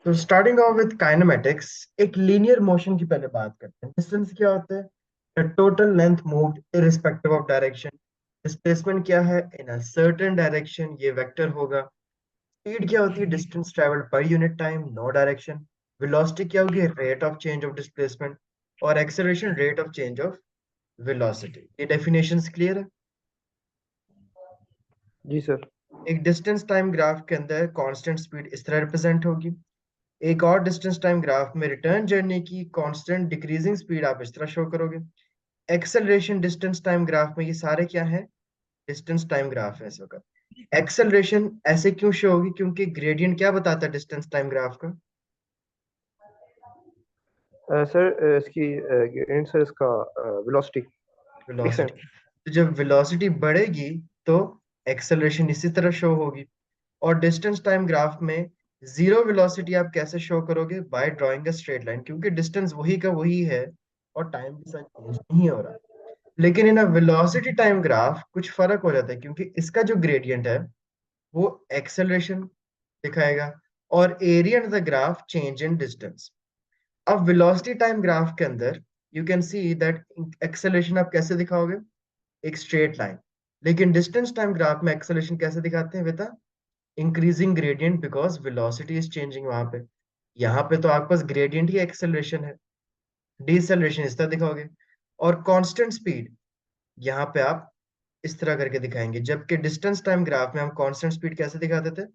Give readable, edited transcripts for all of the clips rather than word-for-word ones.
तो starting of with kinematics, एक linear motion की पहले बात करते हैं। डिस्टेंस क्या होता है? The total length moved irrespective of direction. Displacement क्या है? इन अ सर्टेन डायरेक्शन, ये वेक्टर होगा। स्पीड क्या होती है? Distance travelled per unit time, no direction. Velocity क्या होगी? Rate of change of displacement. और acceleration, rate of change of velocity. ये डेफिनेशंस क्लियर है? जी सर। एक डिस्टेंस टाइम ग्राफ के अंदर कांस्टेंट स्पीड इस तरह रिप्रेजेंट होगी। एक और डिस्टेंस टाइम ग्राफ में रिटर्न जर्नी की कांस्टेंट डिक्रीजिंग स्पीड आप इस तरह शो करोगे। एक्सेलरेशन डिस्टेंस टाइम ग्राफ में, ये सारे क्या है? डिस्टेंस टाइम ग्राफ है इस वक्त। एक्सेलरेशन ऐसे क्यों शो होगी? क्योंकि ग्रेडियंट क्या बताता है डिस्टेंस टाइम ग्राफ का? सर इसकी ग्रेडियंट सर इसका वेलोसिटी। एक वेलोसिटी। सेकंड। तो जब वेलोसिटी बढ़ेगी तो एक्सेलरेशन इसी तरह शो होगी। और डिस्टेंस टाइम ग्राफ में जीरो वेलोसिटी आप कैसे शो करोगे? By drawing a straight line, क्योंकि डिस्टेंस वही का वही है और टाइम के साथ चेंज नहीं हो रहा। लेकिन इन वेलोसिटी टाइम ग्राफ कुछ फर्क हो जाता है, क्योंकि इसका जो ग्रेडियंट है वो एक्सेलरेशन दिखाएगा और area in the graph change in distance. अब वेलोसिटी टाइम ग्राफ के अंदर you can see that acceleration आप कैसे दिखाओगे? एक स्ट्रेट लाइन। लेकिन डिस्टेंस टाइम ग्राफ में एक्सेलरेशन कैसे दिखाते हैं बेटा? Increasing gradient, because velocity is changing वहां पे। यहाँ पे तो आपके पास ग्रेडियंट ही एक्सेलरेशन है, डिसेलरेशन इस तरह दिखाओगे। और कांस्टेंट स्पीड यहाँ पे आप इस तरह करके दिखाएंगे, जबकि डिस्टेंस टाइम ग्राफ में हम कांस्टेंट स्पीड कैसे दिखाते थे?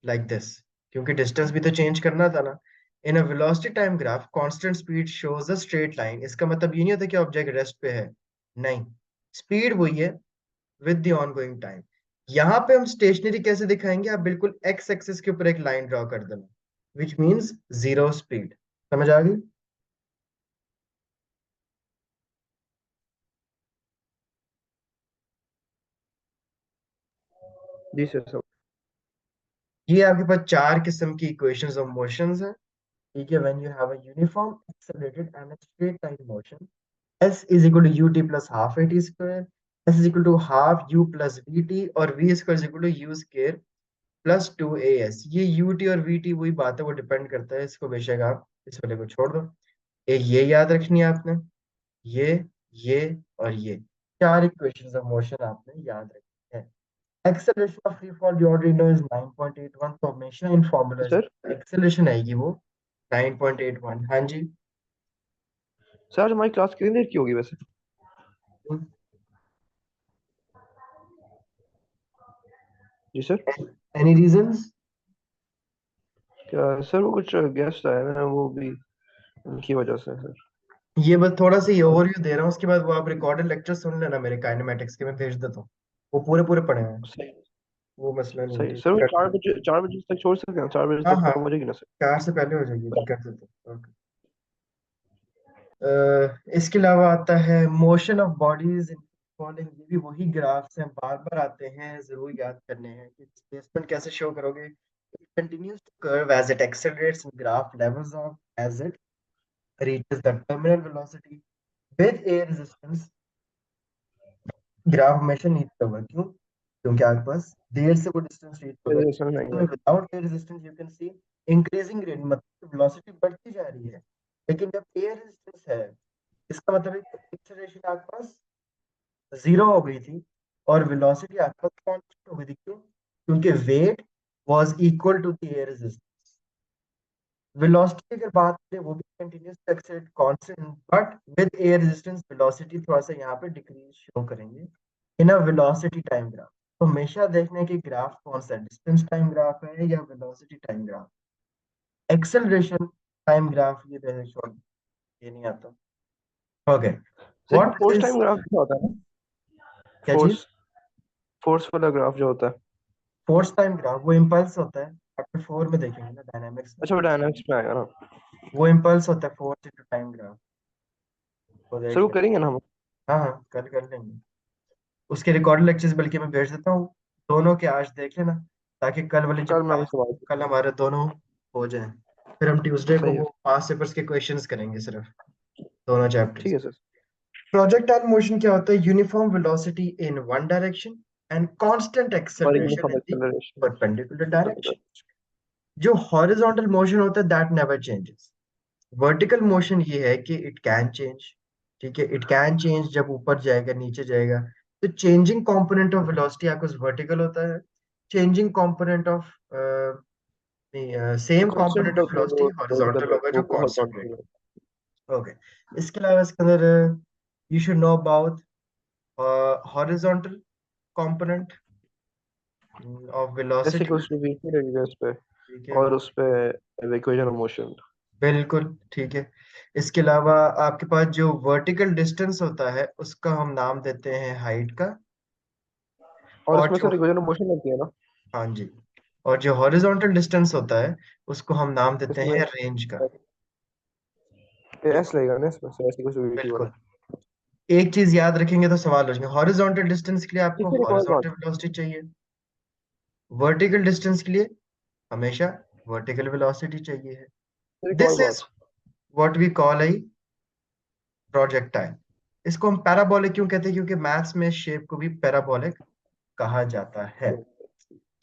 लाइक दिस, क्योंकि डिस्टेंस भी तो चेंज करना था ना। In a velocity time graph constant speed shows a straight line. इसका मतलब ये नहीं होता कि ऑब्जेक्ट रेस्ट पे है, नहीं, स्पीड वही है विद द ऑनगोइंग टाइम। यहाँ पे हम स्टेशनरी कैसे दिखाएंगे? आप बिल्कुल एक्स एक्सिस के ऊपर एक लाइन ड्रॉ कर देना, विच मीन्स जीरो स्पीड। समझ आ गई? जी सर सब। ये आपके पास चार किस्म की इक्वेशंस ऑफ मोशंस है। ठीक है, when you have a uniform accelerated and a straight line motion, s is equal to ut plus half at square, s is equal to half u plus vt, और v square is equal to u square plus 2as। ये ut और vt वही बात है, वो depend करता है, इसको बेशक आप इस वाले को छोड़ दो। एक ये याद रखनी है आपने, ये ये और ये चार इक्वेशंस ऑफ मोशन आपने याद रखनी है। Acceleration of free fall you already know is 9.81, तो हमेशा इन फॉर्मूलाज सर एक्सेलरेशन आएगी वो 9.81। हाँ जी। सर आज हमारी क्लास कितनी देर की होगी वैसे? जी सर। Any reasons? क्या सर, वो कुछ गेस्ट आए हैं वो भी उनकी वजह से सर। ये बस थोड़ा सा ये ओवरव्यू दे रहा हूँ, उसके बाद वो आप रिकॉर्डेड लेक्चर सुन लेना मेरे काइनेमेटिक्स के, मैं भेज देता हूँ। वो पूरे पूरे पढ़े हैं, सही। वो मसला नहीं है, सही ठीक सर, वो है, कर देता 4 बजे तक छोड़ सकते हैं, 4 बजे हूँ। तक हाँ खत्म हाँ, हो जाएगी ना सर? 4 से पहले हो जाएगी जी, कर देता हूँ, ओके। इसके अलावा आता है motion of bodies in falling. ये भी वही ग्राफ्स हैं, बार बार आते हैं, जरूर याद करने हैं कि डिस्प्लेसमेंट कैसे शो करोगे। It continues to curve as it accelerates in graph levels of as it reaches the terminal velocity with air resistance। Graph हमेशा नीचे होगा, क्यों? क्योंकि आपके पास देर से वो डिस्टेंस रीच होगा। फिर समझ आएंगे। Without air resistance you can see increasing rate, मतलब वेलोसिटी बढ़ती जा रही है। लेकिन जब एयर रेजिस्टेंस है, इसका मतलब है कि एक्सेलरेशन आपके पास जीरो हो गई थी और वेलोसिटी आपके पास कांस्टेंट हो गई थी। क्यों? क्योंकि weight was equal to the air resistance. Velocity अगर बात करें, वो भी continues to accelerate constant, but with air resistance velocity थोड़ा सा यहाँ पे डिक्रीज शो करेंगे in a velocity time graph. तो हमेशा देखने की ग्राफ कौन सा डिस्टेंस टाइम ग्राफ है या velocity time graph. Acceleration time graph ये छोड़, ये नहीं आता। ओके, सर ये what force is, time graph क्या होता है ना? क्या चीज? फोर्स फोर्स वाला ग्राफ जो होता है। फोर्स टाइम ग्राफ वो इम्पल्स होता है, चैप्टर 4 में देखेंगे ना डायनामिक्स में। अच्छा, वो डायनामिक्स में आएगा ना? वो इम्पल्स होता है, फोर्स इनटू टाइम ग्राफ, वो सर देख वो लें। करेंगे ना हम? हाँ हाँ, कल कर लेंगे। उसके रिकॉर्ड लेक्चर्स बल्कि मैं भेज देता हूँ, दोनों के आज देख लेना, ताकि कल वाले जो कल मैं क्लास, सवाल कल हमारे दोनों हो जाए। फिर हम ट्यूसडे को सही है। वो पास्ट पेपर्स के क्वेश्चंस करेंगे सिर्फ, दोनों ठीक चैप्टर्स। है सर। प्रोजेक्टाइल मोशन क्या होता है? Uniform velocity in one direction and constant और acceleration uniform in the acceleration. Perpendicular direction. जो हॉरिजॉन्टल मोशन होता है that never changes. Vertical motion ये है कि इट कैन चेंज। ठीक है, इट कैन चेंज, जब ऊपर जाएगा नीचे जाएगा। तो चेंजिंग कंपोनेंट ऑफ वेलोसिटी आपको वर्टिकल होता है, चेंजिंग कंपोनेंट ऑफ नहीं, सेम कांस्टेंट कंपोनेंट ऑफ होता है वेलोसिटी वो हॉरिजॉन्टल होगा जो वो कांस्टेंट हॉरिजॉन्टल रहेगा। ओके, इसके अलावा इसके अंदर you should know about horizontal component of its velocity. Equals to V की रहेगा इस पे, ठीक है, और उस पे इक्वेशन ऑफ मोशन। बिल्कुल ठीक है। इसके अलावा आपके पास जो वर्टिकल डिस्टेंस होता है उसका हम नाम देते हैं हाइट का। और और इसमें जो, सर इक्वेशन ऑफ मोशन लगती है ना हाँ जी, और जो हॉरिजॉन्टल डिस्टेंस होता है उसको हम नाम देते इसमें? हैं रेंज का। एस लगेगा ना इसमें, S equals to V T वाला। बिल्कुल। एक चीज याद रखेंगे तो सवाल हो जाएंगे, हॉरिजॉन्टल डिस्टेंस के लिए ठीक आपको है, एक और बात। हॉरिजॉन्टल वेलोसिटी चाहिए, वर्टिकल डिस्टेंस के लिए हमेशा वर्टिकल वेलोसिटी चाहिए है। सर एक और दिस इज बात। What we call a projectile. इसको हम पैराबोलिक क्यों कहते हैं, क्योंकि मैथ्स में शेप को भी पैराबोलिक कहा जाता है।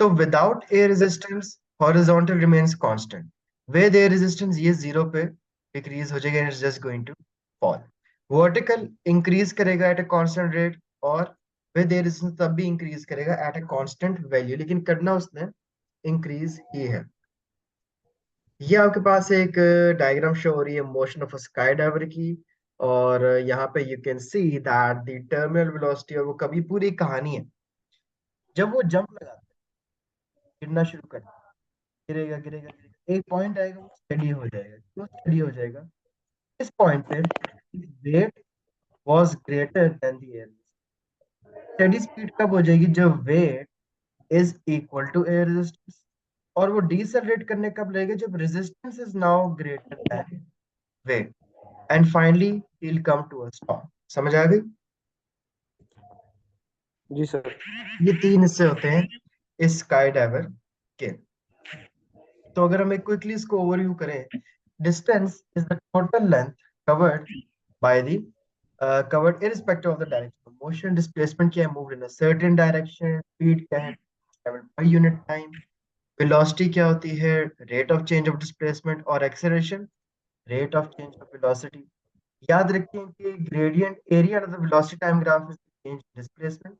तो without air resistance horizontal remains constant, with air resistance ये जीरो पे डिक्रीज हो जाएगा, it's just going to fall. Vertical increase करेगा एट अ कांस्टेंट रेट, और विद एयर रेजिस्टेंस तब भी इंक्रीज करेगा एट अ कांस्टेंट वैल्यू, लेकिन करना उसने इंक्रीज ही है। ये आपके पास एक डायग्राम शो हो रही है मोशन ऑफ स्काई डाइवर की, और यहाँ पे you can see that the terminal velocity, और वो कभी पूरी कहानी है, जब वो जंप लगाता है गिरना शुरू कर, गिरेगा गिरेगा गिरेगा, एक पॉइंट आएगा वो स्टडी हो जाएगा। क्यों स्टडी हो जाएगा? इस पॉइंट पे weight was greater than the air. Steady speed कब हो जाएगी? जब weight is equal to air resistance. और वो डिसेलरेट करने कब लगेगा? जब resistance is now greater than weight, and finally he will come to a stop. समझ आ गई? जी सर। ये तीन हिस्से होते हैं इस स्काई डाइवर के। तो अगर हम एक क्विकली इसको ओवरव्यू करें, distance is the total length covered by the covered irrespective of the direction of motion. Displacement क्या है? moved in a certain direction. Speed क्या है? traveled by unit time. Velocity क्या होती है? rate of change of displacement, और acceleration rate of change of velocity. याद रखें कि gradient area of the velocity time graph is the change in displacement.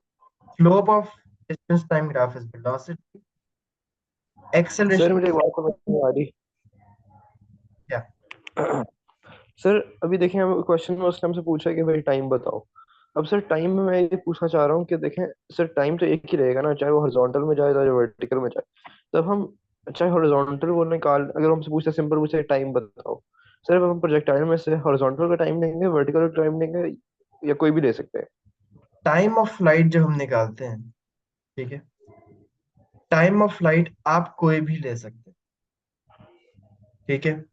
Slope of distance time graph is velocity. Sir Acceleration मुझे एक बात समझ नहीं आ रही। क्या? सर अभी देखें, हम क्वेश्चन में उसने हमसे पूछा कि भाई टाइम बताओ। अब सर टाइम में मैं ये पूछना चाह रहा हूँ कि देखें, सर टाइम तो एक ही रहेगा ना, चाहे वो हॉरिजॉन्टल में जाए चाहे वर्टिकल में जाए। तब हम चाहे हॉरिजॉन्टल वो निकाल, अगर हमसे पूछे सिंपल पूछे टाइम बताओ, सर अब हम प्रोजेक्टाइल में से हॉरिजॉन्टल का टाइम लेंगे, वर्टिकल का टाइम लेंगे, या कोई भी ले सकते हैं? टाइम ऑफ फ्लाइट जब हम निकालते हैं, ठीक है, टाइम ऑफ फ्लाइट आप कोई भी ले सकते हैं। ठीक है,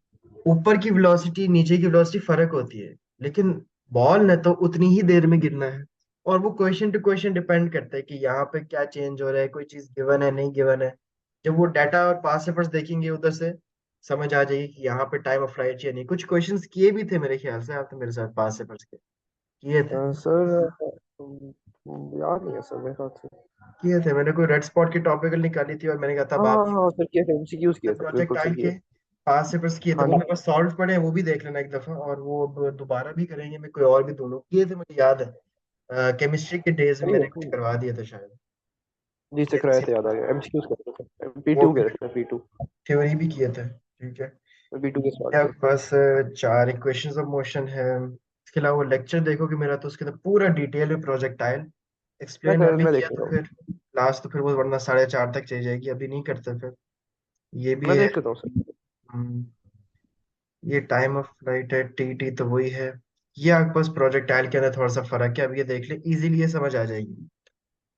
ऊपर की वेलोसिटी नीचे की वेलोसिटी फर्क होती है, लेकिन बॉल ने तो उतनी ही देर में गिरना है। और वो क्वेश्चन टू क्वेश्चन डिपेंड करता है कि यहाँ पे क्या चेंज हो रहा है, कोई चीज गिवन है नहीं गिवन है। जब वो डाटा और पास पेपर्स देखेंगे उधर से समझ आ जाएगी कि यहाँ पे टाइम ऑफ फ्लाइट या नहीं। कुछ क्वेश्चंस किए भी थे मेरे ख्याल से, आप तो मेरे साथ पास पेपर्स के किए थे। सर याद नहीं है सर मेरे ख्याल से। किए थे, मैंने कोई रेड स्पॉट की टॉपिकल निकाली थी और मैंने कहा था हाँ हाँ बात हाँ सर, किए थे, एमसीक्यूज किए थे, बिल्कुल सर प्रोजेक्टाइल किए के थे। पास पेपर्स किए थे, हाँ वो मेरे जी। पास सॉल्व पड़े हैं, वो भी देख लेना एक दफा। और वो अब दोबारा भी करेंगे, मैं कोई और भी दोनों किए थे मुझे याद है, केमिस्ट्री के डेज में सही है, मैंने सही कुछ है। करवा दिए थे शायद। जी ये से कराया किसी था, याद आ गया, एमसीक्यूज करते थे, पी वो टू कह रहे थे, पी टू। थ्योरी भी किए थे। ठीक है, पी टू के सवाल या थे। बस चार इक्वेशंस ऑफ मोशन है। इसके अलावा वो लेक्चर देखो कि मेरा, तो उसके अंदर पूरा डिटेल में प्रोजेक्टाइल मैं एक्सप्लेन सर अभी मैं किया, देख तो लेता हूँ। फिर लास्ट तो फिर वो वरना 4:30 तक चली जाएगी, अभी नहीं करते फिर। ये भी मैं है। देख लेता हूँ सर। हम्म, ये टाइम ऑफ फ्लाइट है, टी टी तो वही है। ये आपके पास प्रोजेक्टाइल के अंदर थोड़ा सा फर्क है, अब ये देख ले, इजीली ये समझ आ जाएगी।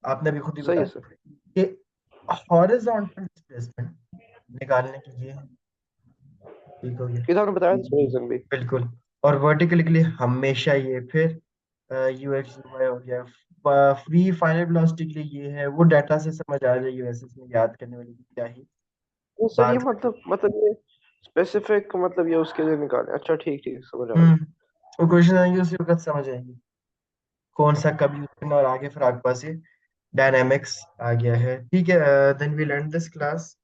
आपने भी खुद ही सही है बताया सर। कि हॉरिजॉन्टल डिस्प्लेसमेंट निकालने की ये है। ठीक हो गया? किताब आपने बताया था सर रीजन भी। बिल्कुल। और वर्टिकल के लिए हमेशा ये, फिर यू एक्स यू वाई हो गया। फ्री फाइनल वेलोसिटी के लिए ये है, वो डाटा से समझ आ जाएगी, वैसे इसमें याद करने वाली क्या ही तो सर ये बात करनी। मतलब ये स्पेसिफिक, मतलब ये उसके लिए निकाले, अच्छा ठीक ठीक समझ आ हम्म, गया। वो क्वेश्चन आएंगे उसी वक्त समझ आएंगी कौन सा कब यूज करना, और आगे फिर आपके पास ये डायनामिक्स आ गया है। ठीक है, then we learn this class.